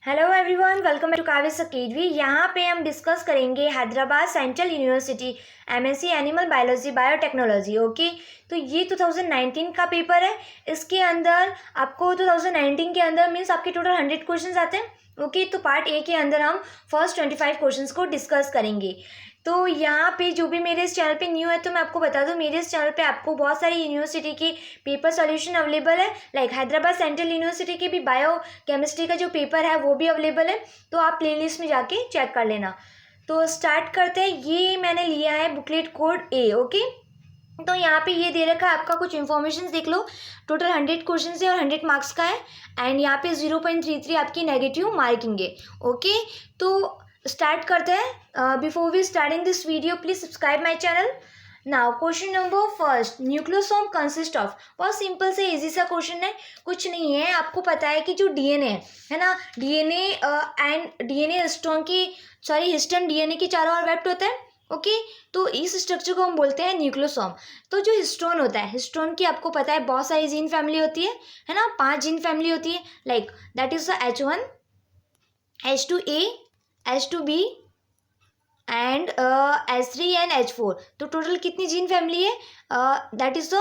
Hello everyone, welcome to Kavis academy. यहाँ पे हम डिस्कस करेंगे Hyderabad central university MSc animal biology biotechnology. Okay, तो ये 2019 का पेपर है। इसके अंदर आपको 2019 के अंदर मीन्स आपके टोटल 100 क्वेश्चंस आते हैं। ओके, तो पार्ट ए के अंदर हम फर्स्ट 25 क्वेश्चंस को डिस्कस करेंगे। तो यहाँ पे जो भी मेरे इस चैनल पे न्यू है तो मैं आपको बता दूँ, मेरे इस चैनल पे आपको बहुत सारी यूनिवर्सिटी के पेपर सॉल्यूशन अवेलेबल है। लाइक हैदराबाद सेंट्रल यूनिवर्सिटी की भी बायो केमिस्ट्री का जो पेपर है वो भी अवेलेबल है, तो आप प्लेलिस्ट में जाके चेक कर लेना। तो स्टार्ट करते हैं। ये मैंने लिया है बुकलेट कोड ए। ओके, तो यहाँ पे ये दे रखा है आपका, कुछ इन्फॉर्मेशन देख लो। टोटल 100 क्वेश्चन है और 100 मार्क्स का है। एंड यहाँ पे 0.33 आपकी नेगेटिव मार्किंग है। ओके, तो स्टार्ट करते हैं। Before we starting this video please subscribe my channel. Now question number first, nucleosome consist of. बहुत सिंपल से इजी सा क्वेश्चन है, कुछ नहीं है। आपको पता है कि जो डीएनए है ना, डीएनए एंड डीएनए हिस्टोन की हिस्टोन डीएनए के चारों ओर रैप्ट होता है। ओके, तो इस स्ट्रक्चर को हम बोलते हैं न्यूक्लियोसोम। तो जो हिस्टोन होता है, हिस्टोन की आपको पता है बहुत सारी जीन फैमिली होती है ना, 5 जीन फैमिली होती है। Like that is the H1, H2A, H2B and H3 and H4। तो टोटल कितनी जीन फैमिली है? That is the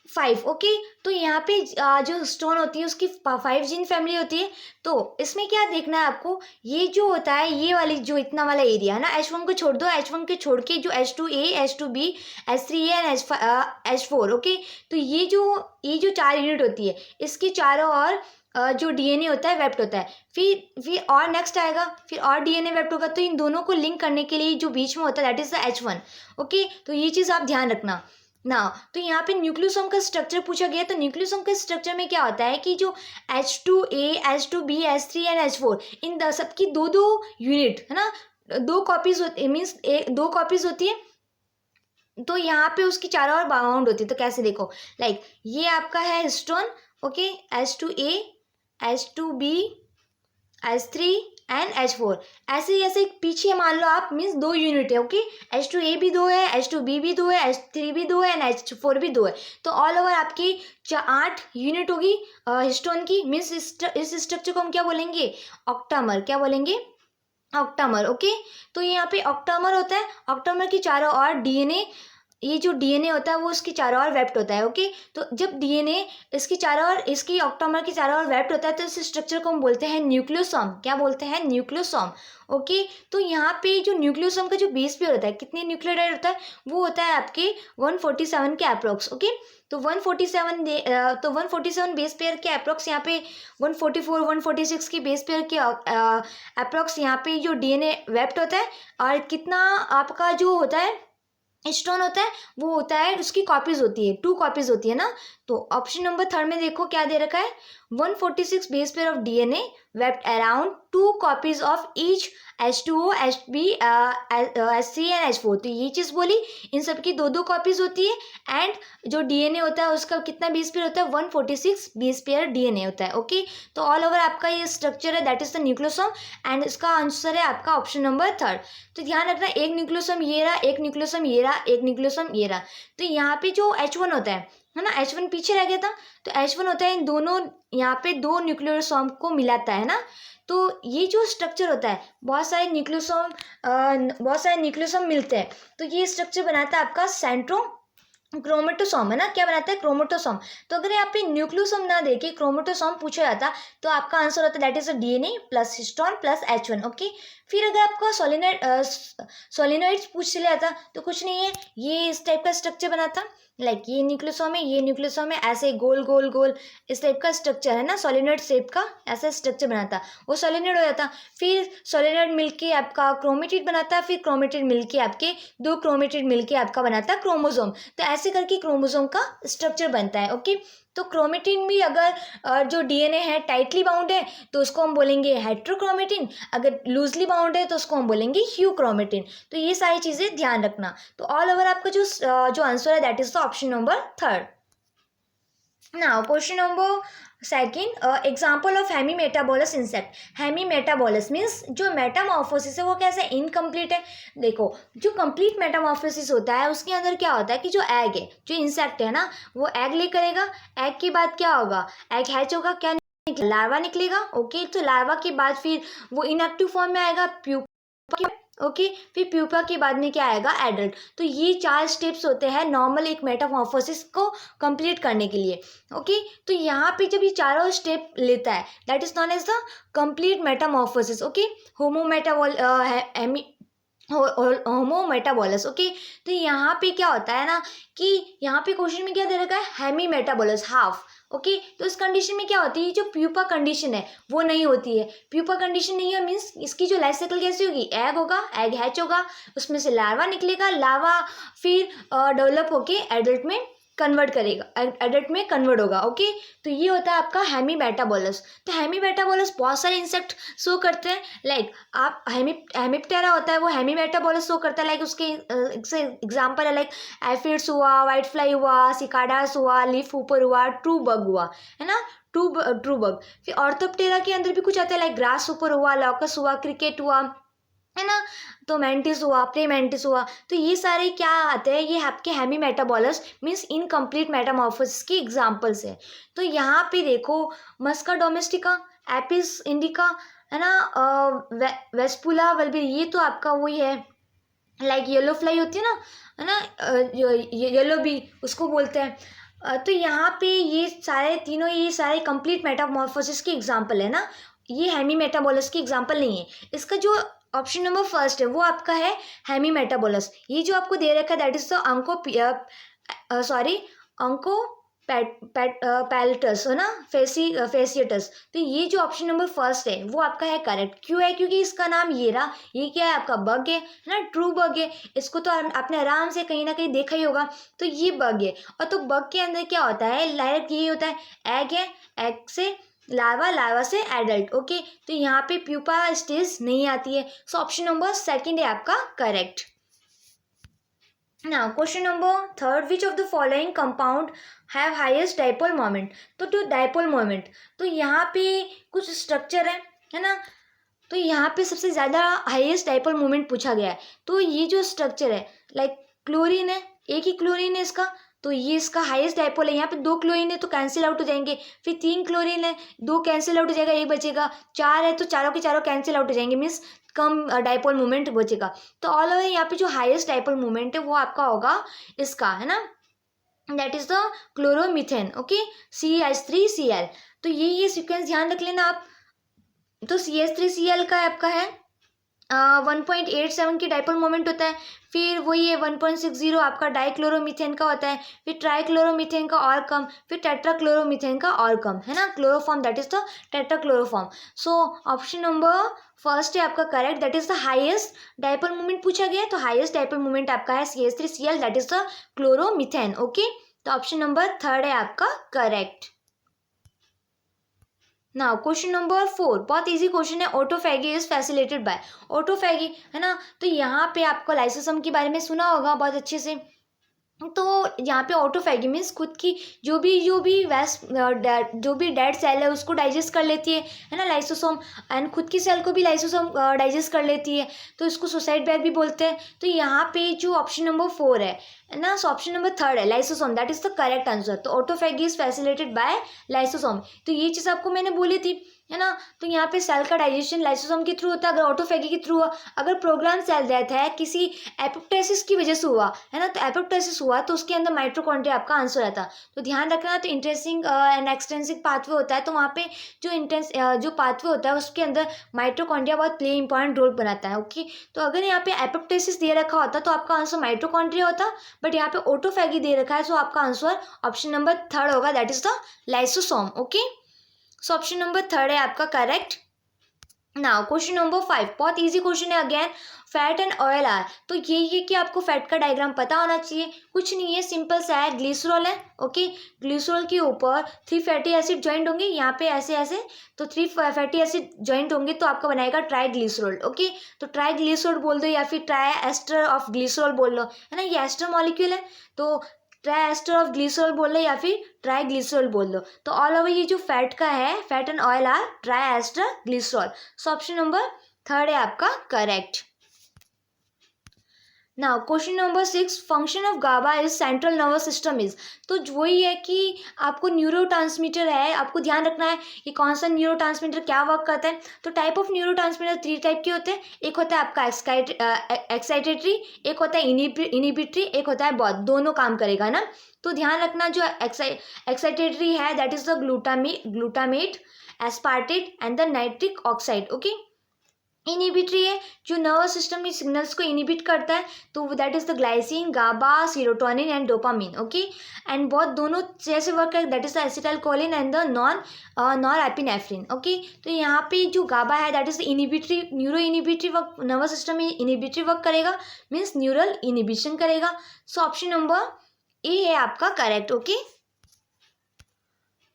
5। ओके, तो यहाँ पे जो स्टोन होती है उसकी 5 जीन फैमिली होती है। तो इसमें क्या देखना है आपको, ये जो होता है ये वाली जो इतना वाला एरिया है ना, H1 को छोड़ दो, H1 को छोड़ के जो H2A, H2B, H3A and H4। Okay, तो ये जो 4 यूनिट होती है इसके चारों ओर जो डीएनए होता है वेप्ट होता है। फिर और नेक्स्ट आएगा, फिर और डीएनए वेप्ट होगा। तो इन दोनों को लिंक करने के लिए जो बीच में होता है that is the H1। Okay, तो ये चीज़ आप ध्यान रखना ना। तो यहाँ पे न्यूक्लियोसोम का स्ट्रक्चर पूछा गया, तो न्यूक्लियोसोम के स्ट्रक्चर में क्या होता है कि जो H2A, H2B, H3 and H4 इन सबकी दो दो यूनिट है ना, 2 कॉपीज होती मीन्स 2 कॉपीज होती है। तो यहाँ पे उसकी चारों ओर बाउंड होती है। तो कैसे देखो, लाइक ये आपका है histone. Okay, H2A, H2B, H3 and H4। ऐसे ही ऐसे पीछे मान लो आप, मीन्स 2 यूनिट है। ओके, H2A भी 2 है, H2B भी 2 है, H3 भी 2 है एंड H4 भी 2 है। तो ऑल ओवर आपकी 8 यूनिट होगी हिस्टोन की। मीन्स इस स्ट्रक्चर को हम क्या बोलेंगे? ऑक्टामर। क्या बोलेंगे? ऑक्टामर। ओके, तो यहाँ पे ऑक्टामर होता है। ऑक्टामर की चारों ओर डीएनए, ये जो डीएनए होता है वो इसकी चारों ओर वेप्ट होता है। ओके, तो जब डीएनए इसकी चारों ओर, इसकी ऑक्टामर की चारों ओर वेप्ट होता है तो इस स्ट्रक्चर को हम बोलते हैं न्यूक्लियोसोम। क्या बोलते हैं? न्यूक्लियोसोम। ओके, तो यहाँ पे जो न्यूक्लियोसोम का जो बेस पेयर होता है, कितने न्यूक्लियोटाइड होता है? वो होता है आपके 147 के अप्रोक्स। ओके, तो 147 बेस पेयर के अप्रोक्स, यहाँ पे 144 146 की बेस पेयर के अप्रोक्स यहाँ पे जो डीएनए वेप्ट होता है। और कितना आपका जो होता है स्टोन होता है, वो होता है उसकी कॉपीज होती है, 2 कॉपीज होती है ना। तो ऑप्शन नंबर 3 में देखो क्या दे रखा है, 146 base pair of DNA wept around 2 copies of each H2O, Hb, H3 and H4। तो ये चीज़ बोली, इन सब की 2 कॉपीज होती है। एंड जो डीएनए होता है उसका कितना बेस पेयर होता है? 146 बेस पेयर डीएनए होता है। ओके, तो ऑल ओवर आपका ये स्ट्रक्चर है that is the nucleosome. And इसका आंसर है आपका ऑप्शन नंबर 3। तो ध्यान रखना, एक न्यूक्लियोसोम ये रहा, एक न्यूक्लियोसोम ये रहा, एक न्यूक्लियोसोम ये रहा। तो यहाँ पे जो H1 होता है ना, H1 पीछे रह गया था। तो H1 होता है इन दोनों, यहाँ पे 2 न्यूक्लियोसोम को मिलाता है ना। तो ये जो स्ट्रक्चर होता है, बहुत सारे न्यूक्लियोसोम मिलते हैं। तो ये स्ट्रक्चर बनाता है आपका क्रोमेटोसोम, है ना। क्या बनाता है? क्रोमेटोसोम। तो अगर यहाँ पे न्यूक्लियोसोम ना देके क्रोमेटोसोम पूछा जाता तो आपका आंसर होता that is a DNA plus histone plus H1। Okay, फिर अगर आपका सोलिनॉइड्स पूछ लिया था तो कुछ नहीं है, ये इस टाइप का स्ट्रक्चर बनाता। लाइक ये न्यूक्लियोसोम है, ये न्यूक्लियोसोम है, ऐसे गोल गोल गोल इस टाइप का स्ट्रक्चर है ना, सोलिनॉइड शेप का ऐसा स्ट्रक्चर बनाता, वो सोलिनॉइड हो जाता। फिर सोलिनॉइड मिलके आपका क्रोमेटिड बनाता, फिर क्रोमेटिड मिलके आपके 2 क्रोमेटिड मिलके आपका बनाता क्रोमोसोम। तो ऐसे करके क्रोमोसोम का स्ट्रक्चर बनता है। ओके, तो क्रोमेटिन भी अगर जो डीएनए है टाइटली बाउंड है तो उसको हम बोलेंगे हेट्रोक्रोमेटिन, अगर लूजली बाउंड है तो उसको हम बोलेंगे ह्यूक्रोमेटिन। तो ये सारी चीज़ें ध्यान रखना। तो ऑल ओवर आपका जो आंसर है that is the option number 3। Now question number second, example of hemimetabolous insect. Hemimetabolous means जो मेटामॉर्फोसिस है वो कैसे? इनकम्प्लीट है। देखो, जो कंप्लीट मेटामॉर्फोसिस होता है उसके अंदर क्या होता है कि जो एग है, जो इंसेक्ट है ना, वो एग ले करेगा। एग के बाद क्या होगा? एग हैच होगा। क्या लार्वा निकलेगा। ओके, तो लार्वा के बाद फिर वो इनएक्टिव फॉर्म में आएगा प्यूपा। ओके, फिर प्यूपा के बाद में क्या आएगा, एडल्ट। तो ये 4 स्टेप्स होते हैं नॉर्मल एक मेटामॉर्फोसिस को कंप्लीट करने के लिए। ओके, तो यहाँ पे जब ये चारों स्टेप लेता है that is known as the complete metamorphosis. Okay, holometabolous. Okay, तो यहाँ पे क्या होता है ना कि यहाँ पे क्वेश्चन में क्या दे रखा है, हेमी मेटाबॉलस, हाफ। ओके, तो इस कंडीशन में क्या होती है, जो प्यूपा कंडीशन है वो नहीं होती है। प्यूपा कंडीशन नहीं है मीन्स इसकी जो लाइफ साइकिल कैसी होगी, एग होगा, एग हैच होगा, उसमें से लार्वा निकलेगा, लार्वा फिर डेवलप होके एडल्ट में कन्वर्ट करेगा, एडल्ट में कन्वर्ट होगा। ओके, तो ये होता है आपका हेमी मेटाबॉलस। तो हेमी मेटाबॉलस बहुत सारे इंसेक्ट शो करते हैं, लाइक आप हेमिप्टेरा होता है वो हेमी मेटाबॉलस शो करता है, लाइक उसके एग्जाम्पल है लाइक एफिड्स हुआ, वाइट फ्लाई हुआ, सिकाडास हुआ, लीफ ऊपर हुआ, ट्रू बग हुआ, है ना, ट्रू बग। फिर ऑर्थोप्टेरा के अंदर भी कुछ आता है लाइक ग्रास ऊपर हुआ, लॉकस हुआ, क्रिकेट हुआ, है ना, तो मैंटिस हुआ, प्रे मैंटिस हुआ। तो ये सारे क्या आते हैं, ये आपके हेमी मेटाबॉलस मीन्स इनकम्प्लीट मेटामॉर्फोसिस की एग्जाम्पल्स है। तो यहाँ पे देखो मस्का डोमेस्टिका, एपिस इंडिका, है ना, वेस्पुला वल्बिर, ये तो आपका वही है लाइक येलो फ्लाई होती है ना, है ना, येलो बी उसको बोलते हैं। तो यहाँ पे ये सारे तीनों, ये सारे कंप्लीट मेटामॉर्फोसिस की एग्जाम्पल है ना, ये हेमी मेटाबॉलस की एग्जाम्पल नहीं है। इसका जो ऑप्शन नंबर फर्स्ट है वो आपका है हेमी मेटाबॉलस। ये जो आपको दे रखा है दैट इज द अंको पैल्टस, है ना, फेसियटस। तो ये जो ऑप्शन नंबर फर्स्ट है वो आपका है करेक्ट। क्यों है, क्योंकि इसका नाम ये रहा, ये क्या है आपका बग है ना, ट्रू बग है। इसको तो आपने आराम से कहीं ना कहीं देखा ही होगा। तो ये बग है, और तो बग के अंदर क्या होता है, डायरेक्ट ये होता है, एग है, एग से लार्वा, लार्वा से एडल्ट। ओके, तो यहाँ पे प्यूपा स्टेज नहीं आती है। सो ऑप्शन नंबर सेकंड है आपका correct. Now question number third, which of the following compound have highest dipole moment. तो डाइपोल मोमेंट, तो यहाँ पे कुछ स्ट्रक्चर है ना, तो यहाँ पे सबसे ज़्यादा हाईएस्ट डाइपोल मोमेंट पूछा गया है। तो ये जो स्ट्रक्चर है लाइक क्लोरीन है, एक ही क्लोरीन है इसका, तो ये इसका हाईएस्ट डाइपोल है। यहाँ पे 2 क्लोरीन है तो कैंसिल आउट हो जाएंगे, फिर 3 क्लोरीन है, 2 कैंसिल आउट हो जाएगा, एक बचेगा, 4 है तो चारों के चारों कैंसिल आउट हो जाएंगे, मीन्स कम डाइपोल मोमेंट बचेगा। तो ऑल ओवर यहाँ पे जो हाईएस्ट डाइपोल मोमेंट है वो आपका होगा इसका, है ना, that is the chloromethane. Okay, CH3Cl। तो ये सीक्वेंस ध्यान रख लेना आप। तो CH3Cl का आपका है 1.87 की डाइपोल मोमेंट होता है। फिर वही है 1.60 आपका डाइक्लोरोमीथेन का होता है, फिर ट्राइक्लोरोमीथेन का और कम, फिर टेट्राक्लोरोमीथेन का और कम, है ना, chloroform that is the tetrachloroform. So option number first है आपका correct, that is the highest dipole moment पूछा गया है। तो हाईएस्ट डाइपोल मोमेंट आपका है CH3Cl, that is the chloromethane. Okay, तो ऑप्शन नंबर थर्ड है आपका करेक्ट। नाउ क्वेश्चन नंबर 4, बहुत इजी क्वेश्चन है, autophagy is facilitated by. Autophagy, है ना, तो यहाँ पे आपको लाइसोसोम के बारे में सुना होगा बहुत अच्छे से। तो यहाँ पे ऑटोफैगी मीन्स खुद की जो भी वेस्ट जो भी डेड सेल है उसको डाइजेस्ट कर लेती है ना, लाइसोसोम, एंड खुद की सेल को भी लाइसोसोम डाइजेस्ट कर लेती है, तो इसको सुसाइड बैग भी बोलते हैं। तो यहाँ पे जो ऑप्शन नंबर 4 है ना, सो ऑप्शन नंबर थर्ड है lysosome, that is the correct answer. तो autophagy is facilitated by lysosome. तो ये चीज़ आपको मैंने बोली थी, है ना, तो यहाँ पे सेल का डाइजेशन लाइसोसोम के थ्रू होता है, अगर ऑटोफैगी के थ्रू हुआ। अगर प्रोग्राम सेल डेथ है किसी एपोप्टोसिस की वजह से हुआ, है ना, तो एपोप्टोसिस हुआ तो उसके अंदर माइटोकॉन्ड्रिया आपका आंसर आता। तो ध्यान रखना, तो इंटरेस्टिंग एंड एक्सटेंसिव पाथवे होता है, तो वहाँ पे जो पाथवे होता है उसके अंदर माइटोकॉन्ड्रिया बहुत प्ले इंपॉर्टेंट रोल बनाता है। ओके, तो अगर यहाँ पे एपोप्टोसिस दे रखा होता तो आपका आंसर माइटोकॉन्ड्रिया होता, बट यहाँ पे ऑटोफैगी दे रखा है, तो आपका आंसर ऑप्शन नंबर थर्ड होगा, that is the lysosome. Okay, so option number third है आपका करेक्ट। नाउ क्वेश्चन नंबर 5, बहुत इजी क्वेश्चन है again, fat and oil are. तो ये कि आपको फैट का डायग्राम पता होना चाहिए, कुछ नहीं है, सिंपल सा है, ग्लिसरॉल है। ओके, ग्लिसरॉल के ऊपर 3 फैटी एसिड ज्वाइंट होंगे, यहाँ पे ऐसे ऐसे, तो 3 फैटी एसिड ज्वाइंट होंगे तो आपका बनाएगा ट्राइग्लिसरॉल। ओके, तो ट्राइग्लिसरॉल बोल दो या फिर ट्राई एस्टर ऑफ ग्लिसरॉल बोल लो, है ना, ये एस्टर मॉलिक्यूल है, तो ट्राई एस्टर ऑफ ग्लिसरॉल बोल लो या फिर ट्राई ग्लिसरॉल बोल दो। तो ऑल ओवर ये जो फैट का है, fat and oil are triester glycerol. So option number third है आपका correct. Now question number 6, function of GABA is central nervous system is. तो वही है कि आपको न्यूरोट्रांसमीटर है, आपको ध्यान रखना है कि कौन सा न्यूरोट्रांसमीटर क्या वर्क करता है। तो टाइप ऑफ न्यूरोट्रांसमीटर 3 टाइप के होते हैं। एक होता है आपका एक्साइटेटरी, एक होता है इनिबिटरी, एक होता है बॉथ, दोनों काम करेगा ना। तो ध्यान रखना, जो एक्साइटेटरी है that is the glutamate, aspartate and the nitric oxide. Okay. Inhibitory है जो नर्वस सिस्टम की सिग्नल्स को इनिबिट करता है, तो that is the glycine, GABA, serotonin and dopamine. Okay. And बहुत दोनों जैसे वर्क करे, that is the acetylcholine and the norepinephrine. Okay. तो यहाँ पे जो गाबा है that is inhibitory, neuro inhibitory work, nervous system में इनिबिटरी वर्क करेगा, मीन्स न्यूरल इनिबिशन करेगा। सो ऑप्शन नंबर ए है आपका करेक्ट। ओके।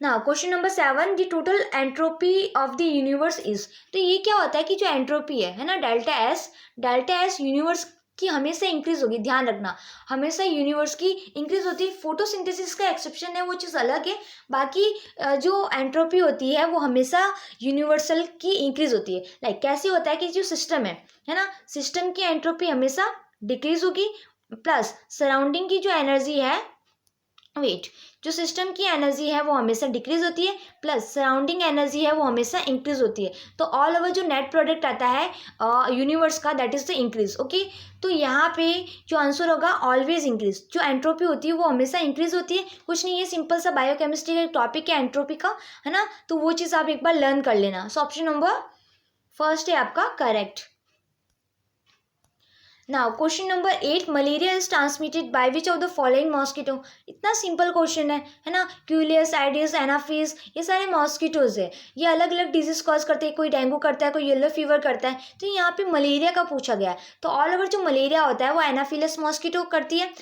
ना question number 7, the total entropy of the universe is. तो ये क्या होता है कि जो एंट्रोपी है ना, डेल्टा एस यूनिवर्स की हमेशा इंक्रीज होगी। ध्यान रखना, हमेशा यूनिवर्स की इंक्रीज होती है। फोटोसिंथेसिस का एक्सेप्शन है, वो चीज़ अलग है। बाकी जो एंट्रोपी होती है वो हमेशा यूनिवर्सल की इंक्रीज होती है। लाइक कैसे होता है कि जो सिस्टम है ना, सिस्टम की एंट्रोपी हमेशा डिक्रीज होगी, प्लस सराउंडिंग की जो एनर्जी है, वेट, जो सिस्टम की एनर्जी है वो हमेशा डिक्रीज होती है, प्लस सराउंडिंग एनर्जी है वो हमेशा इंक्रीज होती है। तो ऑल ओवर जो नेट प्रोडक्ट आता है यूनिवर्स का, that is the increase. Okay. तो यहाँ पे जो आंसर होगा ऑलवेज इंक्रीज। जो एंट्रोपी होती है वो हमेशा इंक्रीज होती है। कुछ नहीं, ये सिंपल सा बायोकेमिस्ट्री का टॉपिक है एंट्रोपी का, है ना। तो वो चीज़ आप एक बार लर्न कर लेना। सो ऑप्शन नंबर फर्स्ट है आपका correct. Now question number 8, malaria is transmitted by which of the following mosquito. इतना सिंपल क्वेश्चन है ना। क्यूलियस, आइडिस, एनाफिस, ये सारे मॉस्किटोज है। ये अलग अलग डिजीज कॉज करते हैं, कोई डेंगू करता है, कोई येलो फीवर करता है। तो यहाँ पे मलेरिया का पूछा गया है। तो ऑल ओवर जो मलेरिया होता है वो एनाफिलस मॉस्किटो करती है,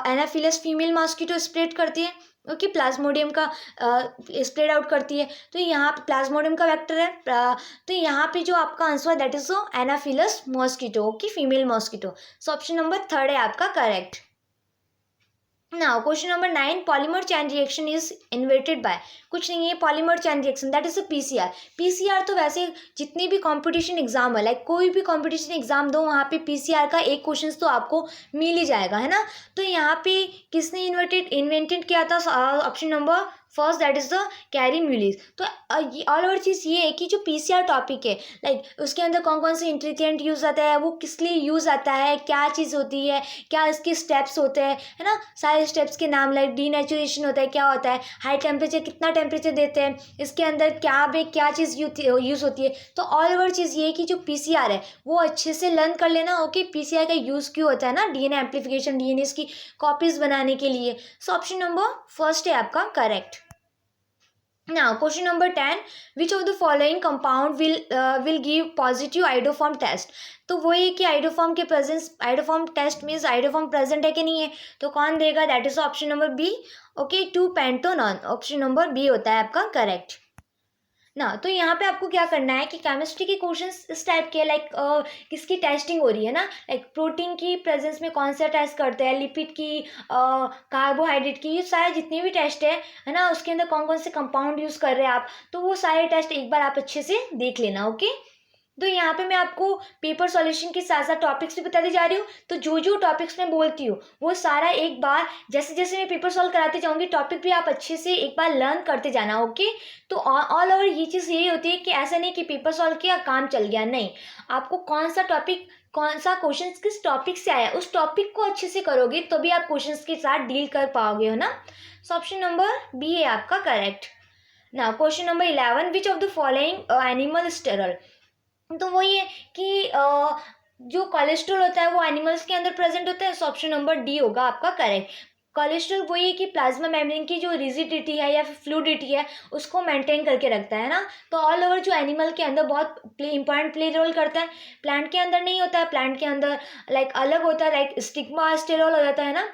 एनाफिलस फीमेल मॉस्किटो स्प्रेड करती है। ओके। प्लाज्मोडियम का स्प्रेड आउट करती है। तो यहाँ पे प्लाज्मोडियम का वेक्टर है। तो यहाँ पे जो आपका आंसर है दैट इज एनाफिलस मॉस्किटो की female mosquito. So option number third है आपका correct. Now question number 9, polymer chain reaction is invented by. कुछ नहीं है, polymer chain reaction that is a PCR. PCR तो वैसे जितनी भी कंपटीशन एग्जाम है, लाइक कोई भी कंपटीशन एग्जाम दो, वहाँ पे पीसीआर का एक क्वेश्चन तो आपको मिल ही जाएगा, है ना। तो यहाँ पे किसने इन्वेंटेड किया था? Option number first, that is the carry Mullis. तो ऑल ओवर चीज़ ये है कि जो पीसीआर टॉपिक है, लाइक उसके अंदर कौन कौन से इंग्रेडिएंट यूज़ आता है, वो किस लिए यूज़ आता है, क्या चीज़ होती है, क्या इसके स्टेप्स होते हैं, है ना। सारे स्टेप्स के नाम, लाइक डीनेचुरेशन होता है, क्या होता है, हाई टेम्परेचर कितना टेम्परेचर देते हैं, इसके अंदर क्या चीज़ यूज़ होती है। तो ऑल ओवर चीज़ ये है कि जो पीसीआर है वो अच्छे से लर्न कर लेना। ओके। पीसीआर का यूज़ क्यों होता है ना, डीएनए एम्प्लीफिकेशन, डीएनए की कॉपीज बनाने के लिए। सो ऑप्शन नंबर फर्स्ट है आपका correct. Now, question number 10, which of the following compound will give positive iodoform test? तो वो ये कि आइडोफॉर्म के presence, iodoform test means iodoform present है कि नहीं है, तो कौन देगा? That is option number B. Okay. Two pentanone, option number B होता है आपका करेक्ट ना। तो यहाँ पे आपको क्या करना है कि केमिस्ट्री के क्वेश्चंस इस टाइप के, लाइक किसकी टेस्टिंग हो रही है ना, लाइक प्रोटीन की प्रेजेंस में कौन सा टेस्ट करते हैं, लिपिड की, कार्बोहाइड्रेट की, ये सारे जितने भी टेस्ट है ना, उसके अंदर कौन कौन से कंपाउंड यूज़ कर रहे हैं आप, तो वो सारे टेस्ट एक बार आप अच्छे से देख लेना। ओके। तो यहाँ पे मैं आपको पेपर सॉल्यूशन के साथ साथ टॉपिक्स भी बताती जा रही हूँ। तो जो जो टॉपिक्स मैं बोलती हूँ वो सारा एक बार, जैसे जैसे मैं पेपर सॉल्व कराती जाऊँगी, टॉपिक भी आप अच्छे से एक बार लर्न करते जाना। ओके। तो ऑल ओवर ये चीज़ यही होती है कि ऐसा नहीं कि पेपर सॉल्व किया काम चल गया, नहीं। आपको कौन सा टॉपिक, कौन सा क्वेश्चन किस टॉपिक से आया, उस टॉपिक को अच्छे से करोगे तो भी आप क्वेश्चन के साथ डील कर पाओगे, है ना। सो ऑप्शन नंबर बी है आपका correct now. Question number 11, which of the following animal sterile. तो वही है कि जो कोलेस्ट्रॉल होता है वो एनिमल्स के अंदर प्रेजेंट होता है। सो ऑप्शन नंबर डी होगा आपका करेक्ट। कोलेस्ट्रॉल वही है कि प्लाज्मा मेम्ब्रेन की जो रिजिडिटी है या फिर फ्लूडिटी है उसको मेंटेन करके रखता है ना। तो ऑल ओवर जो एनिमल के अंदर बहुत इंपॉर्टेंट प्ले रोल करता है। प्लांट के अंदर नहीं होता है, प्लांट के अंदर लाइक अलग होता है, लाइक स्टिग्मा स्टेरॉल हो जाता है ना।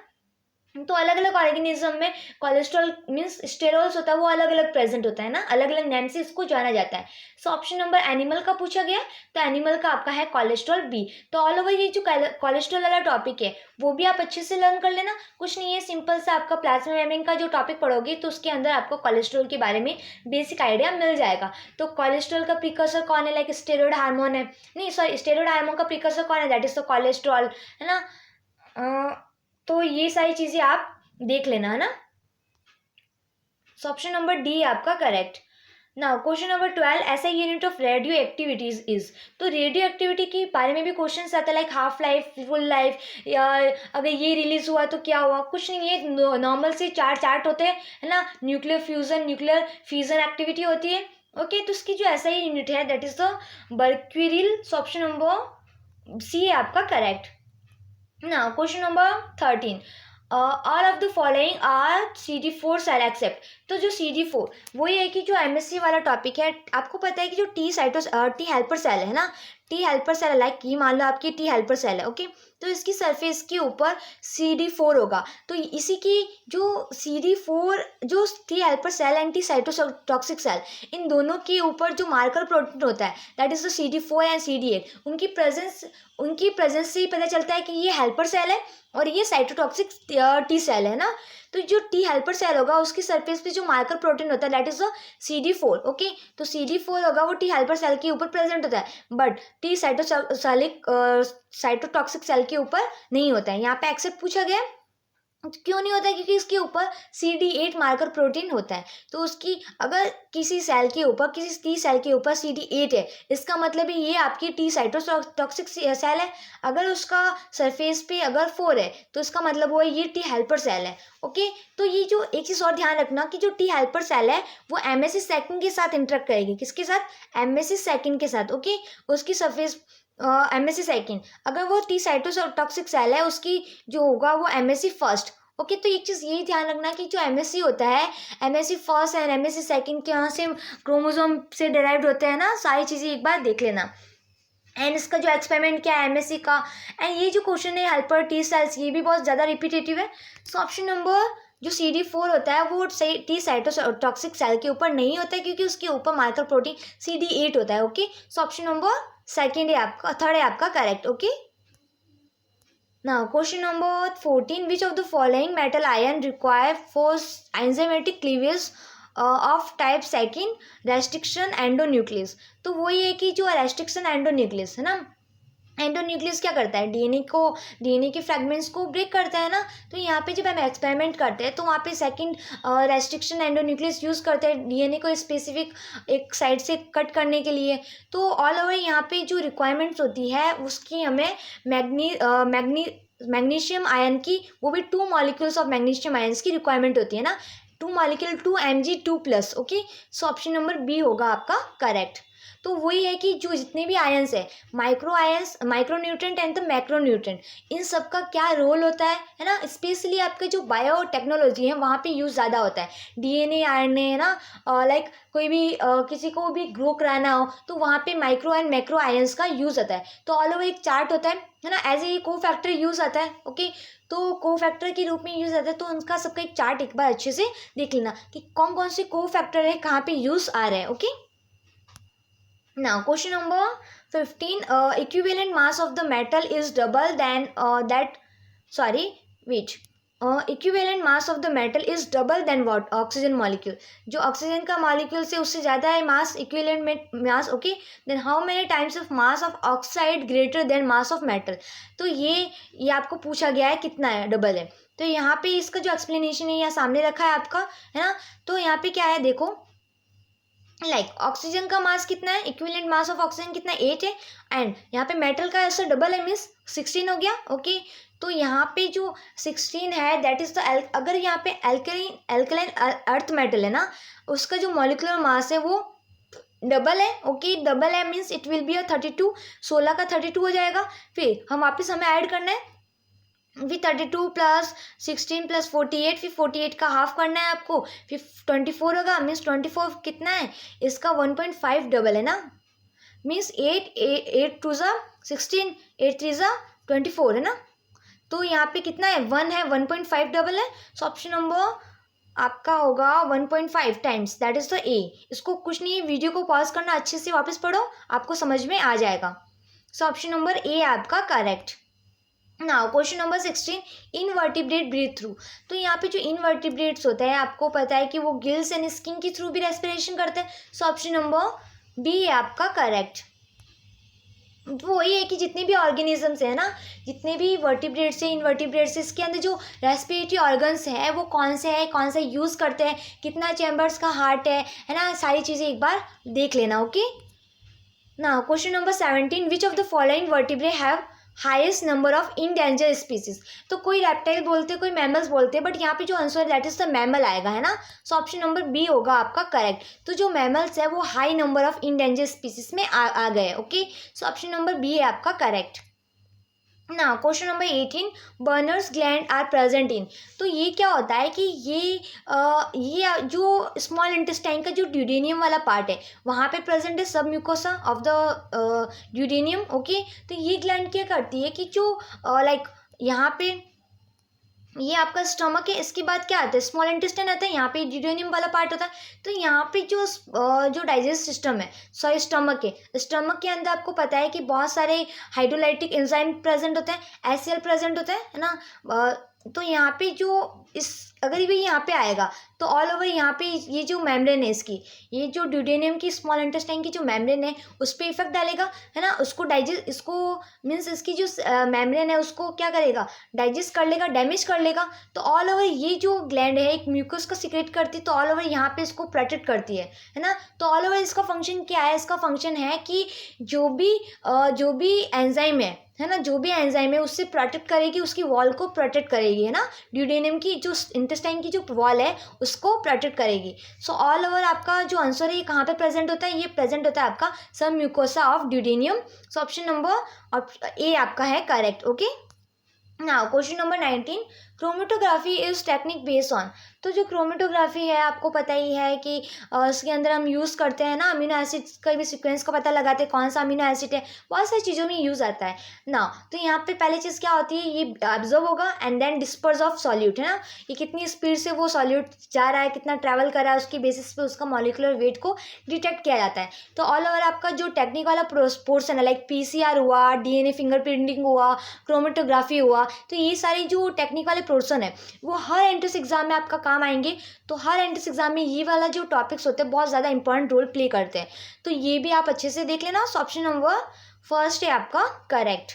तो अलग अलग ऑर्गेनिज्म में कोलेस्ट्रॉल मीन्स स्टेरॉल्स होता है वो अलग अलग प्रेजेंट होता है ना, अलग अलग नेम से इसको जाना जाता है। सो ऑप्शन नंबर एनिमल का पूछा गया, तो एनिमल का आपका है कोलेस्ट्रॉल बी। तो ऑल ओवर ये जो कोलेस्ट्रॉल वाला टॉपिक है वो भी आप अच्छे से लर्न कर लेना। कुछ नहीं है, सिंपल सा आपका प्लाज्मा मेम्ब्रेन का जो टॉपिक पढ़ोगे तो उसके अंदर आपको कोलेस्ट्रॉल के बारे में बेसिक आइडिया मिल जाएगा। तो कोलेस्ट्रॉल का प्रिकर्सर कौन है, लाइक स्टेरॉइड हार्मोन है, नहीं सॉरी, स्टेरॉइड हार्मोन का प्रिकर्सर कौन है, दैट इज द कोलेस्ट्रॉल, है ना। तो ये सारी चीज़ें आप देख लेना, है ना। सो ऑप्शन नंबर डी है आपका करेक्ट। नाउ क्वेश्चन नंबर 12, ऐसा unit of radio activities is. तो रेडियो एक्टिविटी के बारे में भी क्वेश्चन आता है, like half life, full life, या अगर ये रिलीज हुआ तो क्या हुआ, कुछ नहीं है, नॉर्मल से चार चार्ट होते हैं, है ना। Nuclear fusion, nuclear fusion activity होती है। ओके, तो इसकी जो ऐसा ही यूनिट है that is the becquerel. Option number C है आपका correct. Now question number 13, all of the following are CD4 cell except. तो जो CD4 वो ये है कि जो MSc वाला टॉपिक है, आपको पता है कि जो टी हेल्पर सेल है ना, टी हेल्पर सेल, लाइक ये मान लो आपकी टी हेल्पर सेल है, ओके। तो इसकी सरफेस के ऊपर CD4 होगा। तो इसी की जो CD4, जो T helper cell and T cytotoxic cell, इन दोनों के ऊपर जो मार्कर प्रोटीन होता है that is the CD4 and CD8, उनकी प्रेजेंस से ही पता चलता है कि ये हेल्पर सेल है और ये साइटोटॉक्सिक टी सेल है ना। तो जो टी हेल्पर सेल होगा उसकी सरफेस पे जो मार्कर प्रोटीन होता है that is the CD4, okay. तो CD4 होगा वो टी हेल्पर सेल के ऊपर प्रेजेंट होता है, बट टी साइटोटॉक्सिक सेल के ऊपर नहीं होता है। यहाँ पे एक्सेप्ट पूछा गया है, क्यों नहीं होता है, क्योंकि इसके ऊपर CD8 मार्कर प्रोटीन होता है। तो उसकी अगर किसी सेल के ऊपर, किसी टी सेल के ऊपर CD8 है, इसका मतलब है ये आपकी टी साइटोटॉक्सिक सेल है। अगर उसका सरफेस पे अगर 4 है तो इसका मतलब वो है ये टी हेल्पर सेल है, ओके। तो ये जो एक चीज़ और ध्यान रखना कि जो टी हेल्पर सेल है वो MSc सेकंड के साथ इंटरेक्ट करेगी, किसके साथ, MSc सेकंड के साथ, ओके। उसकी सरफेस MSc सेकंड, अगर वो टी साइटोटॉक्सिक सेल है उसकी जो होगा वो MSc फर्स्ट, ओके। तो एक चीज़ ये ध्यान रखना कि जो MSc होता है, MSc first and MSc second के यहाँ से क्रोमोसोम से डिराइव्ड होते हैं ना, सारी चीज़ें एक बार देख लेना। एंड इसका जो एक्सपेरिमेंट क्या है MSc का, एंड ये जो क्वेश्चन है हेल्पर टी सेल्स, ये भी बहुत ज़्यादा रिपीटेटिव है। सो ऑप्शन नंबर जो CD4 होता है वो टी साइटोटॉक्सिक सेल के ऊपर नहीं होता है, क्योंकि उसके ऊपर मार्कर प्रोटीन CD8 होता है, okay. So option number second है आपका, थर्ड है आपका correct, okay. Now question number 14, which of the following metal ion require for enzymatic cleavage of type second restriction endonuclease. तो वही है कि जो रेस्ट्रिक्शन एंडोन्यूक्लियस है ना, एंडोन्यूक्लियस क्या करता है, डीएनए के फ्रैगमेंट्स को ब्रेक करता है ना। तो यहाँ पे जब हम एक्सपेरिमेंट करते हैं तो वहाँ पे सेकंड रेस्ट्रिक्शन एंडोन्यूक्लियस यूज़ करते हैं डीएनए को स्पेसिफिक एक साइड से कट करने के लिए। तो ऑल ओवर यहाँ पे जो रिक्वायरमेंट्स होती है उसकी हमें मैग्नीशियम आयन की, वो भी 2 मॉलिक्यूल्स ऑफ मैग्नीशियम आयन्स की रिक्वायरमेंट होती है ना, 2 molecule 2Mg2+, okay. So option number B होगा आपका करेक्ट। तो वही है कि जो जितने भी आयंस है, micro ions, micro nutrient and the macro nutrient, इन सब का क्या रोल होता है ना। स्पेशली आपके जो बायोटेक्नोलॉजी है वहाँ पे यूज़ ज़्यादा होता है, डीएनए आरएनए है ना, लाइक कोई भी किसी को भी ग्रो कराना हो तो वहाँ पे माइक्रो एंड मैक्रो आयंस का यूज़ होता है। तो ऑल ओवर एक चार्ट होता है ना, एज ए को फैक्टर यूज़ आता है, ओके। तो को फैक्टर के रूप में यूज़ आता है, तो उनका सबका एक चार्ट एक बार अच्छे से देख लेना कि कौन कौन से को फैक्टर है, कहाँ पे यूज़ आ रहे हैं, okay. Now, question number 15. Equivalent mass of the metal is double than that. Sorry, wait. Equivalent mass of the metal is double than what? Oxygen molecule. जो ऑक्सीजन का मॉलिक्यूल से उससे ज़्यादा है mass, equivalent mass, okay. Then how many times of mass of oxide greater than mass of metal. तो ये आपको पूछा गया है कितना है, डबल है। तो यहाँ पे इसका जो एक्सप्लेनेशन है यहाँ सामने रखा है आपका, है ना। तो यहाँ पे क्या है देखो, ऑक्सीजन का मास कितना है, इक्विवेलेंट मास ऑफ ऑक्सीजन कितना है, 8 है। एंड यहाँ पे मेटल का ऐसा डबल है, मीन्स 16 हो गया, ओके। तो यहाँ पे जो 16 है दैट इज द, अगर यहाँ पे एल्कलाइन अर्थ मेटल है ना, उसका जो मॉलिक्यूलर मास है वो डबल है, ओके। डबल है मीन्स इट विल बी 32, 16 का 32 हो जाएगा। फिर हम वापस हमें ऐड करना है, फिर 32 प्लस 16 प्लस 48, फिर 48 का हाफ करना है आपको, फिर 24 होगा, मीन्स 24 कितना है, इसका 1.5 डबल है ना, मीन्स 8 टू ज़ा 16, 8 3 ज़ा 24 है ना। तो यहाँ पे कितना है, 1 है, 1.5 डबल है। सो ऑप्शन नंबर आपका होगा 1.5 टाइम्स, दैट इज़ द ए। इसको कुछ नहीं, वीडियो को पॉज करना, अच्छे से वापस पढ़ो, आपको समझ में आ जाएगा। सो ऑप्शन नंबर ए आपका correct. Now question number 16, invertebrate breathe through. तो यहाँ पे जो इनवर्टिब्रेट्स होते हैं आपको पता है कि वो गिल्स एंड स्किन के थ्रू भी रेस्पिरेशन करते हैं। सो ऑप्शन नंबर बी है आपका करेक्ट। तो वही है कि जितने भी ऑर्गेनिजम्स है ना, जितने भी वर्टिब्रेट्स है, इनवर्टिब्रेट्स, इसके अंदर जो रेस्पिरेटरी ऑर्गन्स है वो कौन से है, कौन सा यूज़ करते हैं, कितना चैम्बर्स का हार्ट है ना, सारी चीज़ें एक बार देख लेना। Okay, now question number 17, which of the following vertebrae have highest number of endangered species. तो कोई रेप्टाइल बोलते, कोई मैमल्स बोलते, बट यहाँ पे जो आंसर है दैट इज द मैमल आएगा, है ना। सो ऑप्शन नंबर बी होगा आपका करेक्ट। तो जो मैमल्स है वो high number of endangered species में आ गए। Okay, so option number B है आपका correct. Now question number 18, Brunner's gland are present in. तो ये क्या होता है कि ये जो स्मॉल इंटेस्टाइन का जो ड्यूडेनियम वाला पार्ट है वहाँ पे प्रेजेंट है, सब म्यूकोसा ऑफ द ड्यूडेनियम। ओके, तो ये ग्लैंड क्या करती है कि जो लाइक यहाँ पे ये आपका स्टमक है, इसके बाद क्या आता है, स्मॉल इंटेस्टाइन आता है, यहाँ पे ड्यूडेनियम वाला पार्ट होता है। तो यहाँ पे जो डाइजेस्ट सिस्टम है, सॉरी स्टमक है, स्टमक के अंदर आपको पता है कि बहुत सारे हाइड्रोलाइटिक एंजाइम प्रेजेंट होते हैं, एचसीएल प्रेजेंट होता है ना। तो यहाँ पे जो इस अगर भी यहाँ पे आएगा तो ऑल ओवर यहाँ पे ये जो मेम्ब्रेन है इसकी, ये जो ड्यूडेनियम की स्मॉल इंटेस्टाइन की जो मेम्ब्रेन है उस पर इफेक्ट डालेगा, है ना। उसको डाइजेस्ट, इसको मीन्स इसकी जो मेम्ब्रेन है उसको क्या करेगा, डाइजेस्ट कर लेगा, डैमेज कर लेगा। तो ऑल ओवर ये जो ग्लैंड है एक म्यूकस को सिक्रेट करती है, तो ऑल ओवर यहाँ पे इसको प्रोटेक्ट करती है ना। तो ऑल ओवर इसका फंक्शन क्या है, इसका फंक्शन है कि जो भी एंजाइम है ना, जो भी एंजाइम है उससे प्रोटेक्ट करेगी, उसकी वॉल को प्रोटेक्ट करेगी, है ना। ड्यूडेनियम की जो इंटेस्टाइन की जो वॉल है उसको प्रोटेक्ट करेगी। सो ऑल ओवर आपका जो आंसर है ये कहाँ पे प्रेजेंट होता है, ये प्रेजेंट होता है आपका sub mucosa of duodenum. So option number A आपका है correct. Okay, now question number 19, chromatography is technique based on. तो जो क्रोमेटोग्राफी है आपको पता ही है कि इसके अंदर हम यूज़ करते हैं ना, अमीनो एसिड का भी सीक्वेंस का पता लगाते हैं, कौन सा अमीनो एसिड है, बहुत सारी चीज़ों में यूज़ आता है ना। तो यहाँ पे पहले चीज़ क्या होती है, ये ऑब्जर्व होगा and then disperse of solute, है ना। ये कितनी स्पीड से वो सॉल्यूट जा रहा है, कितना ट्रैवल कर रहा है, उसकी बेसिस पे उसका मॉलिकुलर वेट को डिटेक्ट किया जाता है। तो ऑल ओवर आपका जो टेक्निक वाला पोर्सन है, लाइक पीसीआर हुआ, डीएनए फिंगरप्रिंटिंग हुआ, क्रोमेटोग्राफी हुआ, तो ये सारी जो टेक्निक वाले पोर्सन है वो हर एंट्रेंस एग्जाम में आपका काम आएंगे। तो हर एंट्रेंस एग्जाम में ये वाला जो टॉपिक्स होते हैं बहुत ज़्यादा इंपॉर्टेंट रोल प्ले करते हैं, तो ये भी आप अच्छे से देख लेना। सो ऑप्शन नंबर फर्स्ट है आपका correct.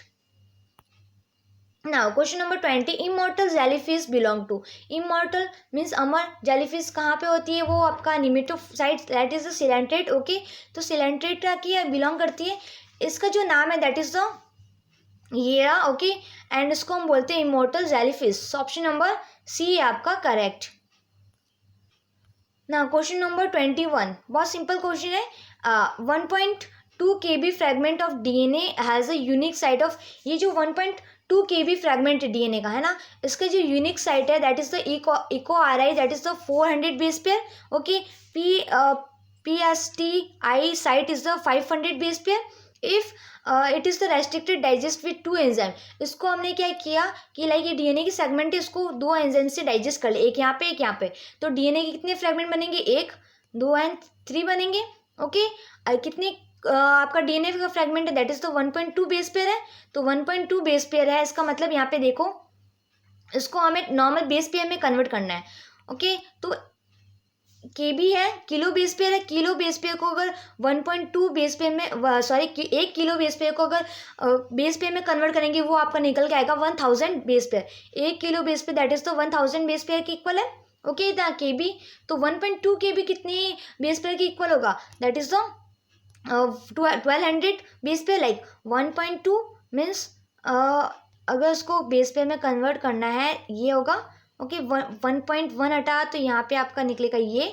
Now question number 20, immortal jellyfish belong to. Immortal means अमर, जेलीफिश कहाँ पे होती है, वो आपका nematocyte that is the coelenterate. Okay, तो सिलेंट्रेट की बिलोंग करती है, इसका जो नाम है दैट इज द ये। ओके, एंड इसको हम बोलते हैं immortal jellyfish. Option number C है आपका करेक्ट। ना क्वेश्चन नंबर 21, बहुत सिंपल क्वेश्चन है। 1.2 KB fragment of DNA has a unique site of. ये जो 1.2 KB फ्रेगमेंट है डीएनए का, है ना, इसका जो यूनिक साइट है that is the Eco R I, that is the 400 base pair. Okay, PSTI site is the 500 base pair. If it is the restricted digest with 2 enzyme. इसको हमने क्या किया कि लाइक ये डीएनए की सेगमेंट है, इसको 2 एंजाइम से डाइजेस्ट कर ले, एक यहाँ पे एक यहाँ पे। तो डीएनए के कितने फ्रेगमेंट बनेंगे, 1 2 एंड 3 बनेंगे। ओके, कितने आपका डीएनए का फ्रेगमेंट है दैट इज तो 1.2 बेस पेयर है। तो 1.2 बेस पेयर है, इसका मतलब यहाँ पे देखो इसको हमें नॉर्मल बेस पेयर में कन्वर्ट करना है। ओके, तो केबी है, किलो बेस पेयर है, किलो बेस पेयर को अगर 1.2 बेस पेयर में सॉरी 1 किलो बेस पेयर को अगर बेस पेयर में कन्वर्ट करेंगे वो आपका निकल के आएगा 1000 base pair. 1 kilo base pair that is तो 1000 बेस पेयर के इक्वल है। ओके, द केबी तो 1.2 केबी कितनी बेस पेयर के इक्वल होगा, that is the 1200 base pair. Like 1.2 means अगर उसको बेस पेयर में कन्वर्ट करना है ये होगा। ओके, 1.1 हटा तो यहाँ पे आपका निकलेगा ये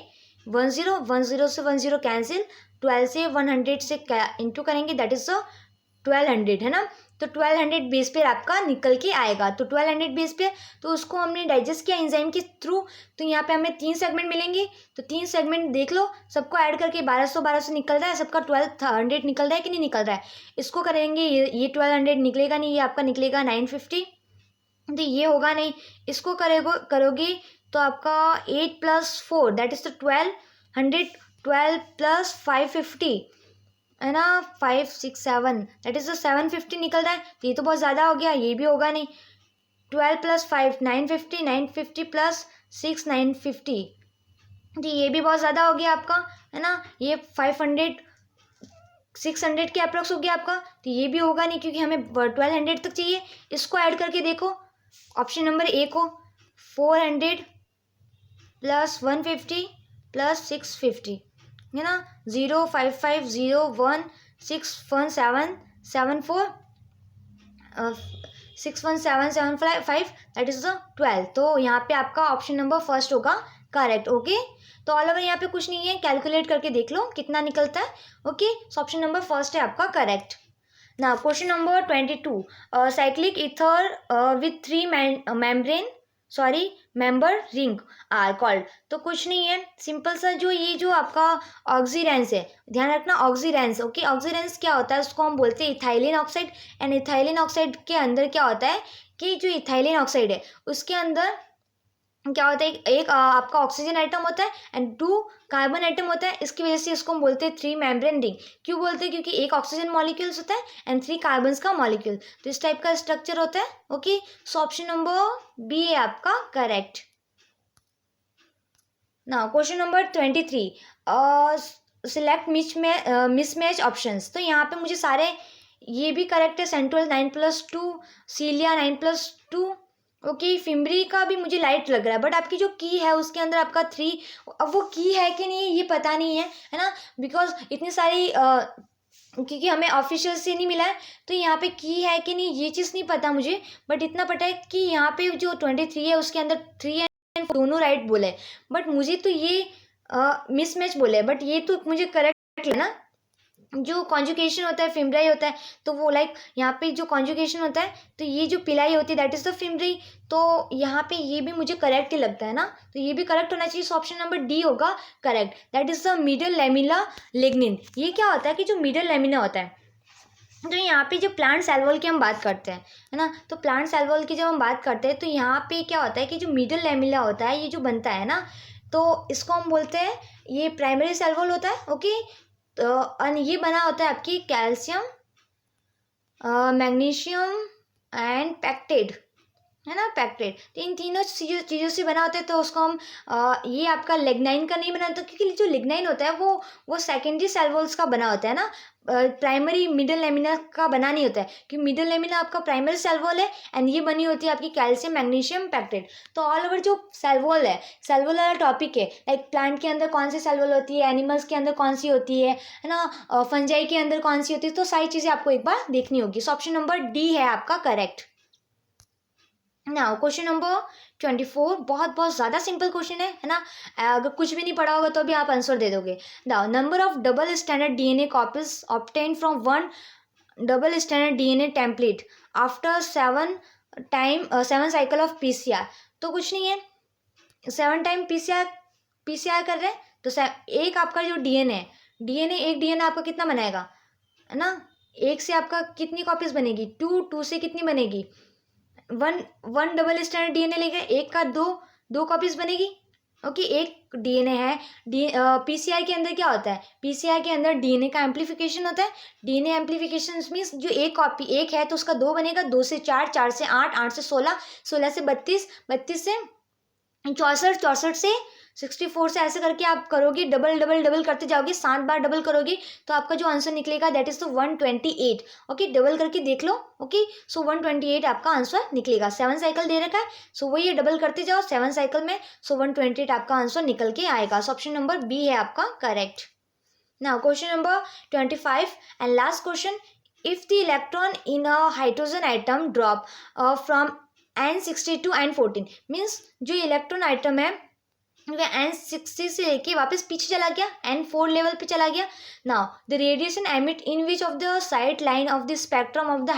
10 से 10 कैंसिल, 12 से 100 से इंटू करेंगे दैट इज 1200, है ना। तो 1200 बेस पेयर आपका निकल के आएगा। तो 1200 बेस पेयर, तो उसको हमने डाइजेस्ट किया एंजाइम के थ्रू। तो यहाँ पे हमें 3 सेगमेंट मिलेंगे, तो 3 सेगमेंट देख लो, सबको ऐड करके 1200 निकल रहा है, सबका 1200 निकल रहा है कि नहीं निकल रहा है। इसको करेंगे ये 1200 निकलेगा नहीं, ये आपका निकलेगा 950, तो ये होगा नहीं। इसको करोगे तो आपका 8 + 4 दैट इज तो 1200, 12 + 550 है ना, 5 6 7 दैट इज तो 750 निकल रहा है। तो ये तो बहुत ज़्यादा हो गया, ये भी होगा नहीं। 12 + 5 950, 950 + 6 950, तो ये भी बहुत ज़्यादा हो गया आपका, है ना। ये 500 600 के अप्रॉक्स हो गया आपका, तो ये भी होगा नहीं क्योंकि हमें 1200 तक चाहिए। इसको ऐड करके देखो, ऑप्शन नंबर ए को 400 प्लस 150 प्लस 650 है ना, 05501617747 61775 दैट इज द 12। तो यहाँ पे आपका ऑप्शन नंबर फर्स्ट होगा करेक्ट। ओके, तो ऑल ओवर यहाँ पे कुछ नहीं है, कैलकुलेट करके देख लो कितना निकलता है। Okay, so option number first है आपका correct. Now question number 22, cyclic ether with 3 membrane member ring are called. तो कुछ नहीं है, सिंपल सा, ये जो आपका ऑक्सीडेंस है, ध्यान रखना ऑक्सीडेंस। ओके, ऑक्सीडेंस क्या होता है, उसको हम बोलते हैं ethylene oxide. And ethylene oxide के अंदर क्या होता है कि जो इथाइलिन ऑक्साइड है उसके अंदर क्या होता है, एक आपका ऑक्सीजन आइटम होता है एंड 2 कार्बन आइटम होता है। इसकी वजह से इसको हम बोलते हैं 3 मेम्ब्रेन रिंग। क्यों बोलते हैं, क्योंकि एक ऑक्सीजन मॉलिक्यूल्स होता है एंड 3 कार्बन्स का मॉलिक्यूल, तो इस टाइप का स्ट्रक्चर होता है। Okay, so option number B है आपका correct. Now question number 23, select mismatch options. तो यहाँ पे मुझे सारे ये भी करेक्ट है, सेंट्रल 9+2, सीलिया 9+2। ओके, फिम्बरी का भी मुझे लाइट लग रहा है, बट आपकी जो की है उसके अंदर आपका 3, अब वो की है कि नहीं ये पता नहीं है ना, बिकॉज इतनी सारी क्योंकि हमें ऑफिशियल से नहीं मिला है, तो यहाँ पे की है कि नहीं ये चीज़ नहीं पता मुझे, बट इतना पता है कि यहाँ पे जो 23 है उसके अंदर 3 एंड दोनों राइट बोले, बट मुझे तो ये मिसमैच बोले, बट ये तो मुझे करेक्ट है ना। जो कॉन्जुगेशन होता है फिम्ब्राई होता है, तो वो लाइक यहाँ पे जो कॉन्जुगेशन होता है, तो ये जो पिलाई होती है दैट इज द फिम्ब्री, तो यहाँ पे ये भी मुझे करेक्ट ही लगता है ना, तो ये भी करेक्ट होना चाहिए। सो ऑप्शन नंबर डी होगा correct, that is the middle lamella lignin. ये क्या होता है कि जो मिडल लैमिना होता है, तो यहाँ पे जो प्लांट सेल वॉल की हम बात करते हैं है ना, तो प्लांट सेल वॉल की जब हम बात करते हैं तो यहाँ पे क्या होता है कि जो मिडल लैमिला होता है ये जो बनता है ना, तो इसको हम बोलते हैं ये प्राइमरी सेल वॉल होता है। ओके, तो और ये बना होता है आपकी कैल्शियम, मैग्नीशियम एंड पैक्टेट है ना, पैक्टेट, तो इन तीनों चीज़ों से बना होता है। तो उसको हम ये आपका लिग्नाइन का नहीं बना होता, क्योंकि जो लिग्नाइन होता है वो सेकेंडरी सेल वॉल्स का बना होता है ना, प्राइमरी मिडल लेमिना का बना नहीं होता है, क्योंकि मिडल लेमिना आपका प्राइमरी सेल वॉल है एंड ये बनी होती है आपकी कैल्शियम मैग्नीशियम पैक्टेट। तो ऑल ओवर जो सेल वॉल है, सेल वॉल वाला टॉपिक है, लाइक प्लांट के अंदर कौन सी सेल वॉल होती है, एनिमल्स के अंदर कौन सी होती है ना, फंजाई के अंदर कौन सी होती है, तो सारी चीज़ें आपको एक बार देखनी होगी। सो ऑप्शन नंबर डी है आपका करेक्ट। नाउ क्वेश्चन नंबर 24, बहुत ज़्यादा सिंपल क्वेश्चन है ना, अगर कुछ भी नहीं पढ़ा होगा तो भी आप आंसर दे दोगे। Now number of double standard DNA copies obtain from one double standard DNA template after 7 cycle of PCR. तो कुछ नहीं है, 7 टाइम पीसीआर कर रहे हैं, तो एक आपका जो डीएनए एक डीएनए आपका कितना बनाएगा है ना, एक से आपका कितनी कॉपीज बनेगी, 2 से कितनी बनेगी, वन डबल स्टैंडर्ड डीएनए लेके एक का दो कॉपीज बनेगी। ओके, एक डीएनए है, पीसीआर के अंदर क्या होता है, पीसीआर के अंदर डीएनए का एम्प्लीफिकेशन होता है। डीएनए एम्प्लीफिकेशन मीन्स जो एक कॉपी एक है तो उसका 2 बनेगा, 2 से 4, 4 से 8, 8 से 16, 16 से 32, 32 से 64, 64 से 64 से ऐसे करके आप करोगे, डबल डबल डबल करते जाओगे, 7 बार डबल करोगे तो आपका जो आंसर निकलेगा दैट इज तो 128। ओके, डबल करके देख लो। ओके, सो 128 आपका आंसर निकलेगा। 7 साइकिल दे रखा है, सो वही ये डबल करते जाओ 7 साइकिल में, सो 128 आपका आंसर निकल के आएगा। सो ऑप्शन नंबर बी है आपका correct. Now question number 25 and last question, if the electron in a hydrogen atom drop from N60 to N14 means जो इलेक्ट्रॉन आइटम है वह N60 से लेके वापस पीछे चला गया, N4 लेवल पे चला गया। Now the radiation emit in which of the side line of the spectrum of the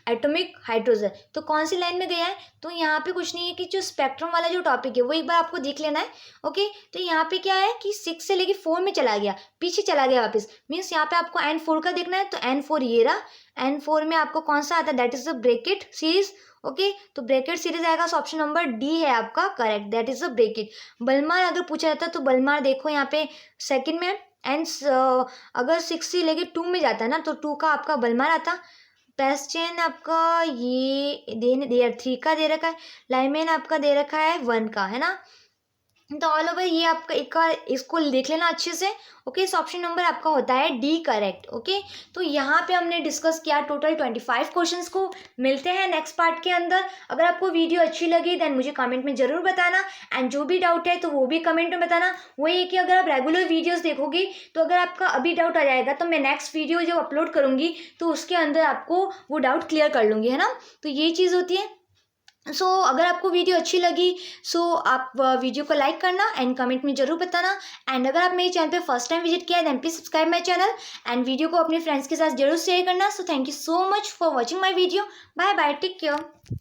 atomic hydrogen. तो कौन सी लाइन में गया है, तो यहाँ पे कुछ नहीं है कि जो स्पेक्ट्रम वाला जो टॉपिक है वो एक बार आपको देख लेना है। ओके, तो यहाँ पे क्या है कि 6 से लेके 4 में चला गया, पीछे चला गया वापस, मीन्स यहाँ पे आपको N4 का देखना है, तो N4 ये रहा, N4 में आपको कौन सा आता है, that is the bracket series. Okay, तो ब्रैकेट सीरीज आएगा, सो ऑप्शन नंबर डी है आपका correct, that is the bracket. बलमार अगर पूछा जाता तो बलमार देखो यहाँ पे सेकंड में एंड अगर 6 से लेके 2 में जाता है ना तो 2 का आपका बलमार आता। पेस्चेन आपका ये दे 3 का दे रखा है, लाइमेन आपका दे रखा है 1 का है ना, तो ऑल ओवर ये आपका एक बार इसको देख लेना अच्छे से। ओके, इस ऑप्शन नंबर आपका होता है डी करेक्ट। ओके, तो यहाँ पे हमने डिस्कस किया टोटल 25 क्वेश्चंस को। मिलते हैं नेक्स्ट पार्ट के अंदर। अगर आपको वीडियो अच्छी लगी देन मुझे कमेंट में ज़रूर बताना, एंड जो भी डाउट है तो वो भी कमेंट में बताना। वो ये कि अगर आप रेगुलर वीडियोज़ देखोगे तो अगर आपका अभी डाउट आ जाएगा तो मैं नेक्स्ट वीडियो जो अपलोड करूँगी तो उसके अंदर आपको वो डाउट क्लियर कर लूँगी, है ना। तो ये चीज़ होती है। अगर आपको वीडियो अच्छी लगी आप वीडियो को लाइक करना एंड कमेंट में ज़रूर बताना। एंड अगर आप मेरे चैनल पे फर्स्ट टाइम विजिट किया है then please subscribe my channel and video को अपने फ्रेंड्स के साथ जरूर शेयर करना। So thank you so much for watching my video. Bye bye, take care.